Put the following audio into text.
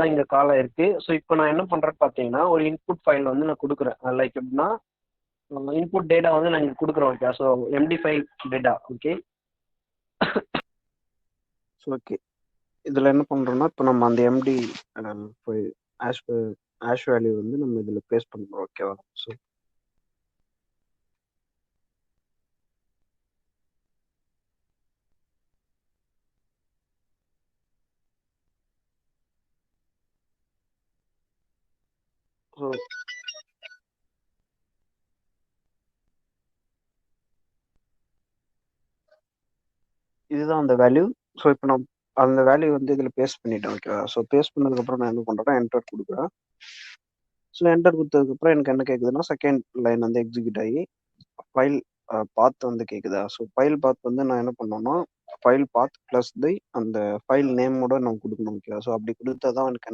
தான் இங்கே கால் ஆயிருக்கு. ஸோ இப்போ நான் என்ன பண்ணுறேன்னு பார்த்தீங்கன்னா, ஒரு இன்புட் ஃபைல் வந்து நான் கொடுக்குறேன். லைக் எப்படின்னா, இன்புட் டேட்டா வந்து நான் இங்கே கொடுக்குறேன். Okay, so MD5 data. Okay, so okay, இதில் என்ன பண்ணுறோம்னா, இப்போ நம்ம அந்த MD ஆஷ் ஆஷ் வேல்யூ வந்து நம்ம இதில் பேஸ்ட் பண்ணுறோம். ஓகேவா? ஸோ ஸோ இதுதான் அந்த வேல்யூ. ஸோ இப்போ நான் அந்த வேல்யூ வந்து இதில் பேஸ்ட் பண்ணிட்டேன். ஓகேவா? ஸோ பேஸ்ட் பண்ணதுக்கப்புறம் நான் என்ன பண்ணுறேன்னா, என்டர் கொடுக்குறேன். ஸோ என்டர் கொடுத்ததுக்கப்புறம் எனக்கு என்ன கேட்குதுன்னா, செகண்ட் லைன் வந்து எக்ஸிக்யூட் ஆகி ஃபைல் பாத் வந்து கேட்குதா? ஸோ ஃபைல் பாத் வந்து நான் என்ன பண்ணோன்னா, ஃபைல் பாத் ப்ளஸ் அந்த ஃபைல் நேமோட நான் கொடுக்கணும். ஓகேவா? ஸோ அப்படி கொடுத்தா தான் எனக்கு என்ன